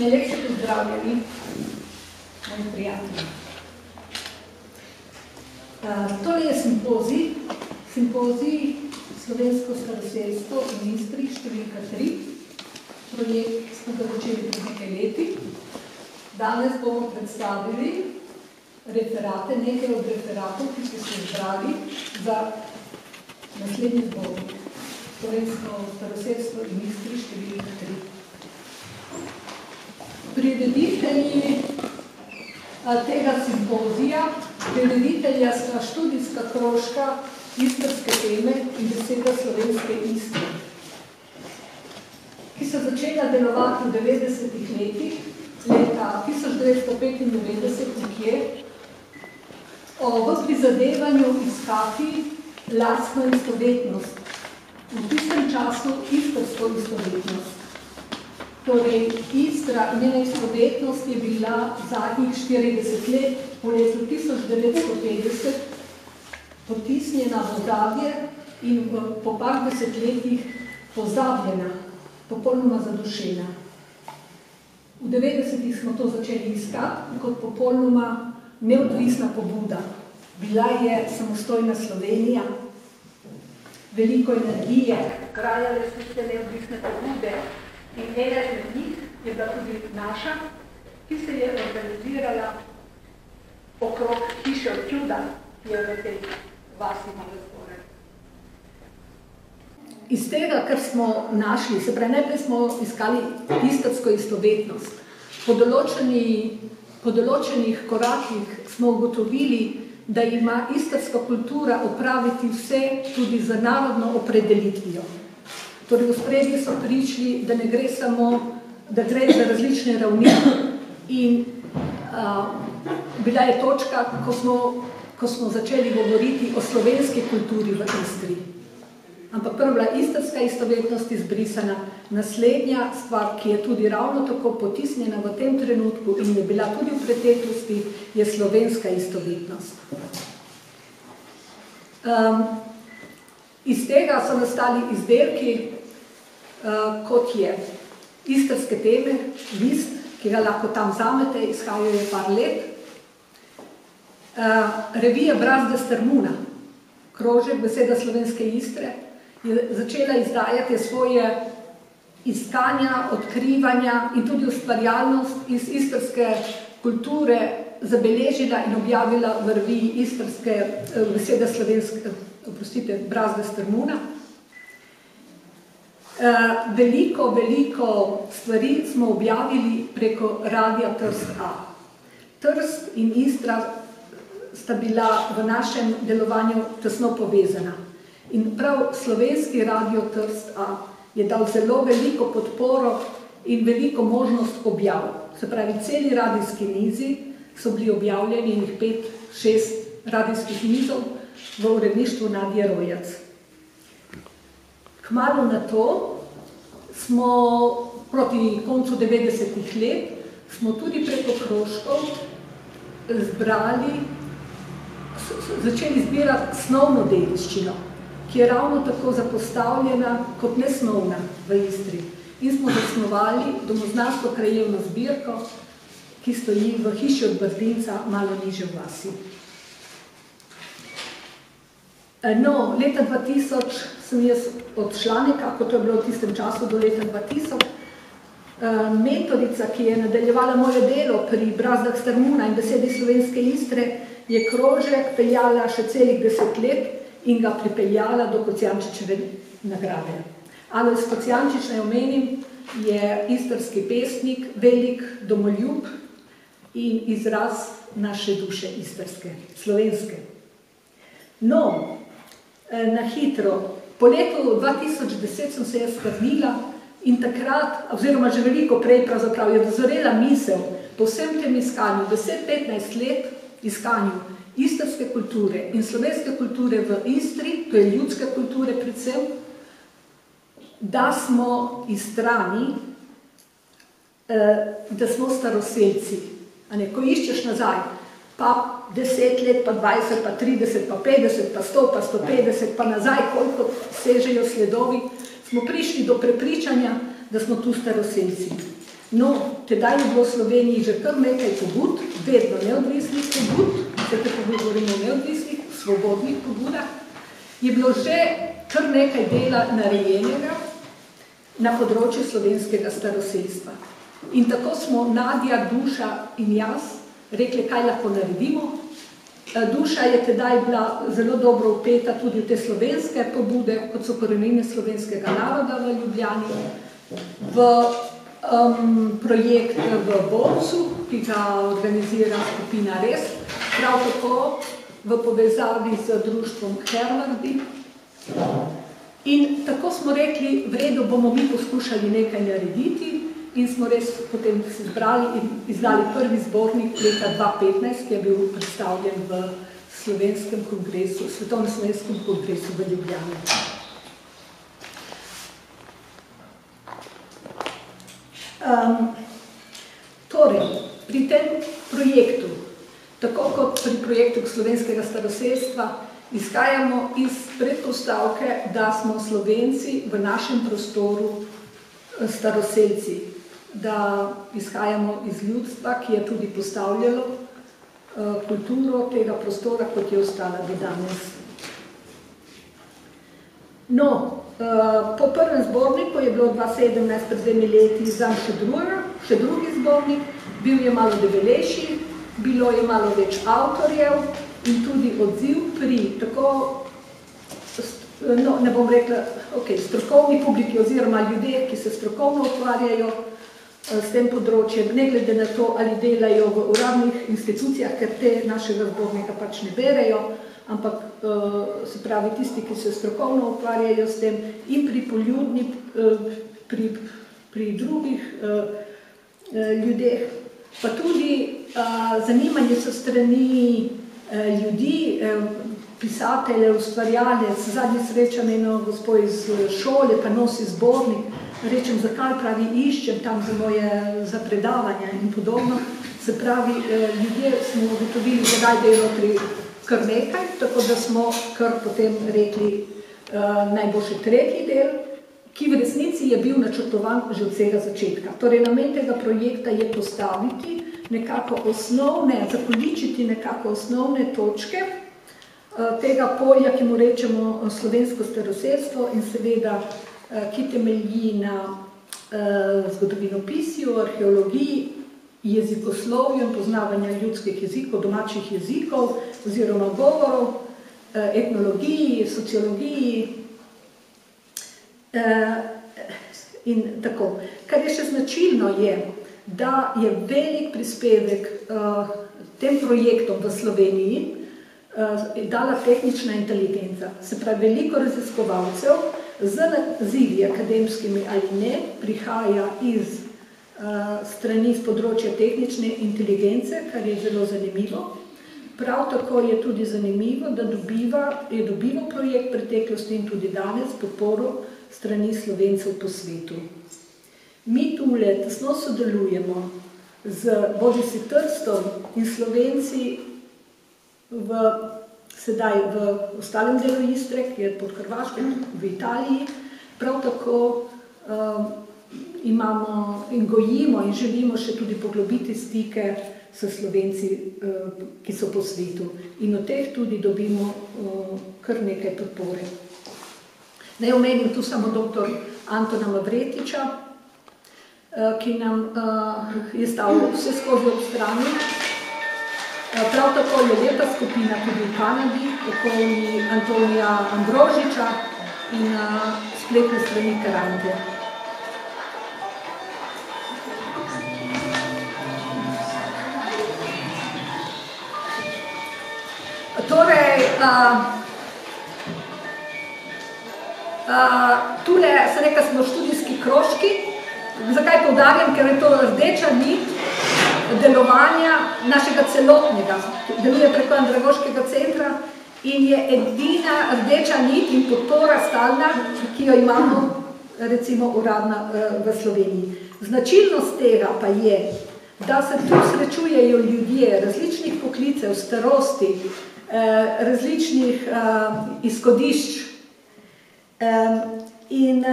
Najlepše pozdravljeni, moji prijatelji. Tole je simpozij Slovensko staroseljstvo in Istri, številka 3. Projekt smo ga začeli pred nekaj leti. Danes bomo predstavili referate, nekaj od referatov, ki so se izbrali za naslednji zbornik. Slovensko staroseljstvo in Istri, številka 3. Prireditelji tega simpozija, prireditelja sta študijska krožka istrske teme in beseda slovenske Istre, ki so začela delovati v 90-ih letih, leta 1995 nekje, v prizadevanju iskati lastno istovetnost, v tistem času istrsko istovetnost. Torej, Istra in njena istovetnost je bila zadnjih 40 let, po letu 1950, potisnjena v ozadje in po par desetletjih pozabljena, popolnoma zadušena. V 90-ih smo to začeli iskati kot popolnoma neodvisna pobuda. Bila je samostojna Slovenija, veliko energije, krajale so se neodvisne pobude in ena izmed njih je bila tudi naša, ki se je organizirala okrog hiše od čuda, ki je v tej vasi malo zgoraj. Iz tega, kar smo našli, se pravi, najprej smo iskali istrsko istovetnost. Po določenih korakih smo ugotovili, da ima istrska kultura opraviti vse tudi za narodno opredelitvijo. Torej, v spredju so prišli, da ne gre samo, da gre za različne ravni in bila je točka, ko smo začeli govoriti o slovenski kulturi v Istri. Ampak prva bila istrska istovetnost izbrisana. Naslednja stvar, ki je tudi ravno tako potisnjena v tem trenutku in je bila tudi v preteklosti, je slovenska istovetnost. Iz tega so nastali izdelki, kot je istrske teme, list, ki ga lahko tam vzamete, izhajajo je par let. Revija Brazde Strmuna, krožek beseda slovenske Istre, je začela izdajati svoje iskanja, odkrivanja in tudi ustvarjalnost iz istrske kulture zabeležila in objavila v reviji istrske besede slovenske, Brazde Strmuna. Veliko stvari smo objavili preko Radia Trst A. Trst in Istra sta bila v našem delovanju tesno povezana. In prav slovenski Radio Trst A je dal zelo veliko podporo in veliko možnost objav. Se pravi, celi radijski nizi so bili objavljeni in 5-6 radijskih nizov v uredništvu Nadje Rojac. Kmalu na to smo proti koncu 90-ih let smo tudi preko krožkov začeli zbirati snovno dediščino, ki je ravno tako zapostavljena kot nesnovna v Istri. In smo zasnovali domoznansko krajevno zbirko, ki stoji v hiši od Brdinca, malo nižje v vasi. No, leta 2000 sem jaz odšla nekako, to je bilo v tistem času do leta 2000. Mentorica, ki je nadaljevala moje delo pri Brazdah Strmuna in besedi slovenske Istre, je krožek peljala še celih 10 let in ga pripeljala do Kocijančičeve nagrade. Alojz Kocijančič, naj omenim, je istrski pesnik, velik domoljub in izraz naše duše istrske, slovenske. No, na hitro, po letu 2010 sem se jaz vrnila in takrat, oziroma že veliko prej pravzaprav, je dozorela misel po vsem tem iskanju, 10-15 let iskanju istrske kulture in slovenske kulture v Istri, to je ljudske kulture predvsem, da smo Istrani, da smo staroseljci. Ko iščeš nazaj, pa 10 let, pa 20, pa 30, pa 50, pa 100, pa 150, pa nazaj, koliko sežejo sledovi, smo prišli do prepričanja, da smo tu staroseljci. No, tedaj je bilo v Sloveniji že kar nekaj pobud, vedno neodvisnih pobud, zdaj ko govorimo o neodvisnih, svobodnih pobudah, je bilo že kar nekaj dela narejenega na področju slovenskega staroseljstva. In tako smo Nadja, Duša in jaz rekli, kaj lahko naredimo. Duša je tedaj bila zelo dobro vpeta tudi v te slovenske pobude, kot so korenine slovenskega naroda v Ljubljani, v projekt v Bolcu, ki ga organizira skupina Res, prav tako v povezavi z društvom Hervardi. In tako smo rekli, v redu bomo mi poskušali nekaj narediti in smo res potem se zbrali in izdali prvi zbornik leta 2015, ki je bil predstavljen v Slovenskem kongresu, Svetovnem slovenskem kongresu v Ljubljani. Torej, pri tem projektu, tako kot pri projektu slovenskega staroseljstva, izhajamo iz predpostavke, da smo Slovenci v našem prostoru staroseljci, da izhajamo iz ljudstva, ki je tudi postavljalo kulturo tega prostora, kot je ostala do danes. No, po prvem zborniku je bilo 2017, pred 2 leti, izdam še drugi zbornik, bil je malo debelejši, bilo je malo več avtorjev in tudi odziv pri tako, no, ne bom rekla, strokovni publiki oziroma ljudje, ki se strokovno ukvarjajo s tem področjem, ne glede na to, ali delajo v uradnih institucijah, ker te našega zbornika pač ne berejo, ampak se pravi tisti, ki se strokovno ukvarjajo s tem in pri poljudni, pri drugih ljudeh, pa tudi zanimanje so strani ljudi, pisateljev, ustvarjalec, zadnje srečanje eno gospo iz šole, pa nosi zbornik, rečem, zakaj pravi iščem tam za predavanja in podobno. Se pravi, ljudje smo ugotovili, da najde je notri kar nekaj, tako da smo kar potem rekli najboljši tretji del, ki v resnici je bil načrtovan že od vsega začetka. Torej, namen tega projekta je postaviti nekako osnovne, zakoličiti nekako osnovne točke tega polja, ki mu rečemo slovensko staroseljstvo in seveda, ki temelji na zgodovinopisju, arheologiji, jezikoslovju in poznavanju ljudskih jezikov, domačih jezikov oziroma govorov, etnologiji, sociologiji in tako. Kar je še značilno je, da je velik prispevek tem projektom v Sloveniji dala tehnična inteligenca. Se pravi, veliko raziskovalcev z nazivi akademskimi ali ne prihaja iz strani z področja tehnične inteligence, kar je zelo zanimivo. Prav tako je tudi zanimivo, da je dobival projekt preteklosti in tudi danes podporo strani Slovencev po svetu. Mi tule tesno sodelujemo z bodisi Trstom in Slovenci sedaj v ostalem delu Istre, ki je pod Hrvaško, v Italiji. Prav tako imamo in gojimo in želimo še tudi poglobiti stike s Slovenci, ki so po svetu. In od teh tudi dobimo kar nekaj podpore. Naj omenim tu samo dr. Antona Mavretiča, ki nam je stal vse skozi ob strani. Prav tako je lepa skupina tudi v Kanadi, okoli Antonija Ambrožiča in spletne strani Karantje. Torej, tule se reka smo študijski krožki. Zakaj poudarjam, ker je to rdeča nit delovanja našega celotnega. Deluje preko Andragoškega centra in je edina rdeča nit in podpora stalna, ki jo imamo recimo uradna v Sloveniji. Značilnost tega pa je, da se tu srečujejo ljudje različnih poklicev, starosti, različnih izhodišč in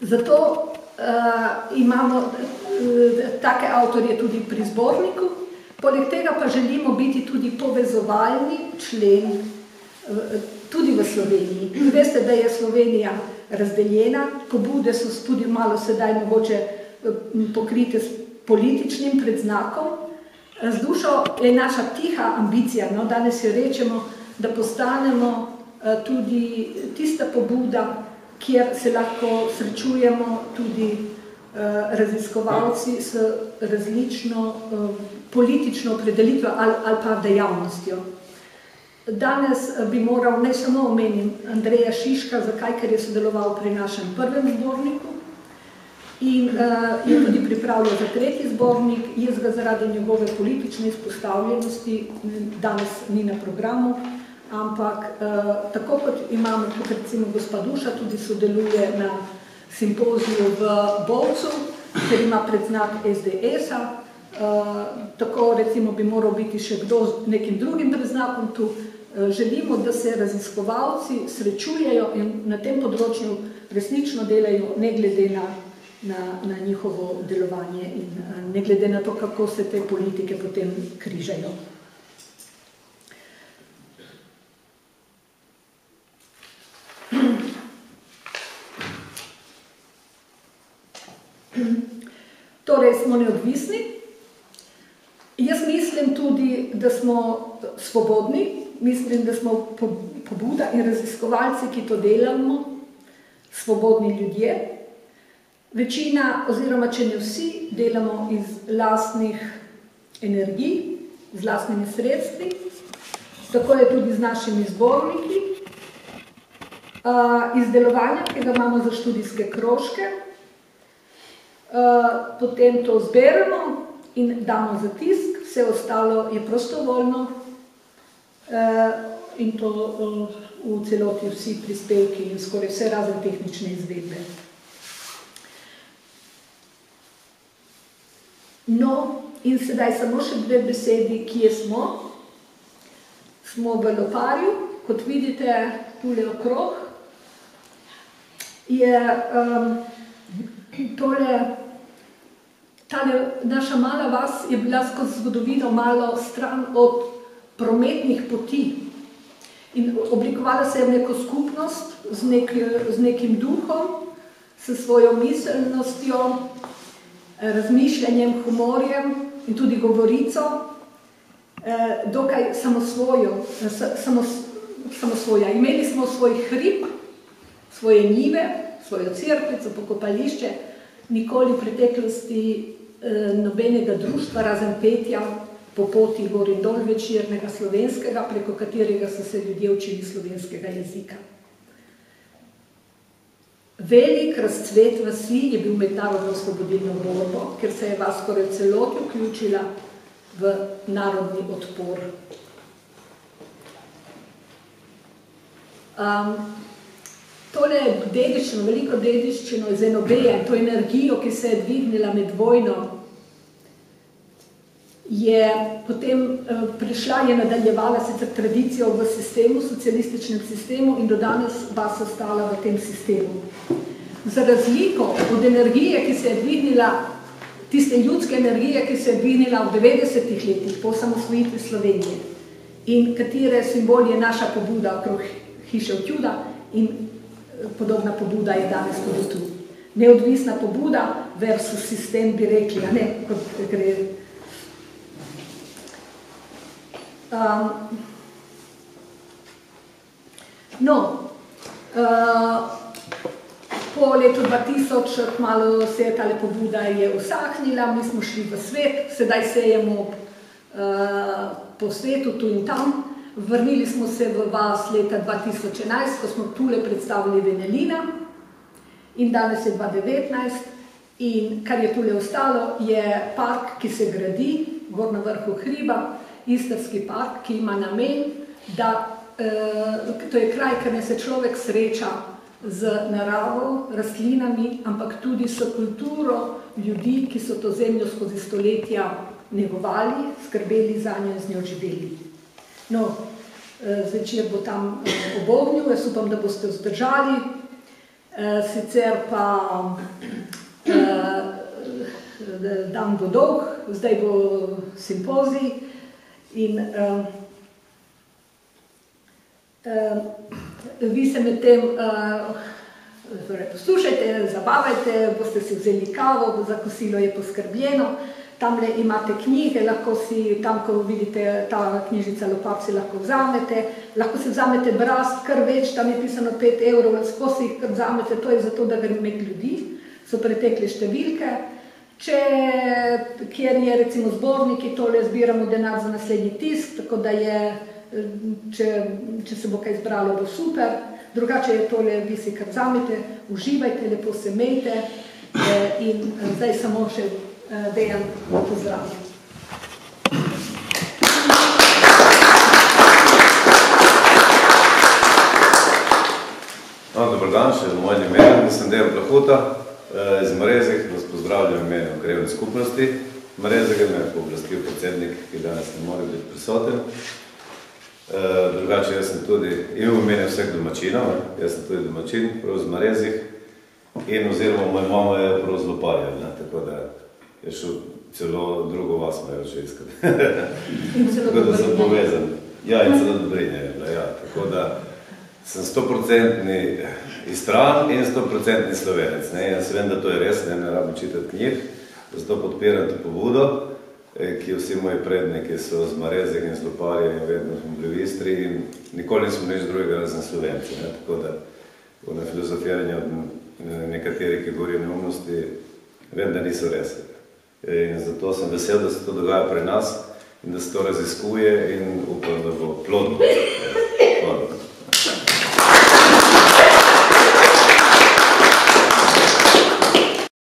zato imamo take avtorje tudi pri zborniku, poleg tega pa želimo biti tudi povezovalni člen tudi v Sloveniji. Veste, da je Slovenija razdeljena, pobude so tudi malo sedaj mogoče pokrite s političnim predznakom. Z dušo je naša tiha ambicija, no, danes jo rečemo, da postanemo tudi tista pobuda, kjer se lahko srečujemo tudi raziskovalci s različno politično opredelitvijo ali pa dejavnostjo. Danes bi moral, ne samo omenim, Andreja Šiška, zakaj, ker je sodeloval pri našem prvem zborniku in je tudi pripravljal za tretji zbornik. Jaz ga zaradi njegove politične izpostavljenosti danes ni na programu, ampak tako kot imamo, kot recimo gospa Duša tudi sodeluje na simpoziju v Bovcu, ker ima predznak SDS-a, tako recimo bi moral biti še kdo z nekim drugim predznakom tu. Želimo, da se raziskovalci srečujejo in na tem področju resnično delajo, ne glede na njihovo delovanje in ne glede na to, kako se te politike potem križajo. Torej smo neodvisni. Jaz mislim tudi, da smo svobodni, mislim, da smo pobuda in raziskovalci, ki to delamo, svobodni ljudje. Večina, oziroma če ne vsi, delamo iz lastnih energij, z lastnimi sredstvi, tako je tudi z našimi zborniki. Izdelovanja, ki ga imamo za študijske krožke, potem to zberemo in damo za tisk, vse ostalo je prostovoljno in to v celoti vsi prispevki in skoraj vse razen tehnične izvedbe. No, in sedaj samo še dve besedi, kje smo. Smo v Loparju, kot vidite, tule okrog. Je tale naša mala vas je bila skozi zgodovino malo stran od prometnih poti in oblikovala se je neko skupnost z nekim duhom, s svojo miselnostjo, razmišljanjem, humorjem in tudi govorico, dokaj samosvoja. Imeli smo svoj hrib, svoje njive, svojo cerkvico, pokopališče, nikoli v preteklosti nobenega društva, razen petja po poti gor in dol večernega slovenskega, preko katerega so se ljudje učili slovenskega jezika. Velik razcvet vasi je bil mednarodno osvobodilno borbo, ker se je vas skoraj celoti vključila v narodni odpor. Tole dediščino, veliko dediščino iz Enobeja, to energijo, ki se je dvignila med vojno, je potem prišla, je nadaljevala sicer tradicijo v sistemu, socialističnem sistemu in do danes vas ostala v tem sistemu. Za razliko od energije, ki se je dvignila, tiste ljudske energije, ki se je dvignila v 90-ih letih po osamosvojitvi Slovenije in katere simbol je naša pobuda okrog hiše Vtjuda in podobna pobuda je danes tudi tu. Neodvisna pobuda versus sistem, bi rekli, a ne, kot gre. Po letu 2000 kmalu se je tale pobuda je usahnila, mi smo šli v svet, sedaj sejemo po svetu, tu in tam. Vrnili smo se v vas leta 2011, ko smo tule predstavili Venelina in danes je 2019 in kar je tule ostalo je park, ki se gradi, gor na vrhu hriba, Istrski park, ki ima namen, da to je kraj, kjer se človek sreča z naravo, rastlinami, ampak tudi s kulturo ljudi, ki so to zemljo skozi stoletja negovali, skrbeli za njo in z njo živeli. No, zvečer bo tam ob ognju, jaz upam, da boste vzdržali, sicer pa dan bo dolg, zdaj bo simpozij in vi se med tem poslušajte, zabavajte, boste si vzeli kavo, za kosilo je poskrbljeno, tamle imate knjige, lahko si, tam ko vidite ta knjižica Lopap, si lahko vzamete, lahko si vzamete Brast, kar več, tam je pisano 5 evrov, skozi jih kar vzamete, to je zato, da gremo med ljudi, so pretekle številke. Kjer je recimo zborniki, tole zbiramo denar za naslednji tisk, tako da je, če se bo kaj zbralo, bo super. Drugače je tole, vi si kar vzamete, uživajte, lepo se imejte in zdaj samo še Dejan pozdravljam. Dobar dan, še v mojem imenu, sem Dejan Plahuta iz Marezek, vas pozdravljam v imenu krajevne skupnosti Marezek, me je pooblastil predsednik, ki danes ne more biti prisoten. Drugače, jaz sem tudi, imel v meni vseh domačinov, jaz sem tudi domačin, prav z Marezih in oziroma moja mama je prav z Loparja, tako da je šel celo drugo vas me še iskati. Tako da sem povezan. Ja, in celo Dobrinja je bila, ja. Tako da sem 100% Istran in 100% Slovenec. Jaz vem, da to je res, ne rabim čitati knjig, zato podpiram to pobudo, ki vsi moji predniki so z Marezek in z Loparja in vedno smo bili v Istri in nikoli nismo nič drugega razen Slovenci. Tako da na filozofiranju nekateri, ki govorijo neumnosti, vem, da niso res. In zato sem vesel, da se to dogaja pri nas in da se to raziskuje in upam, da bo plodno.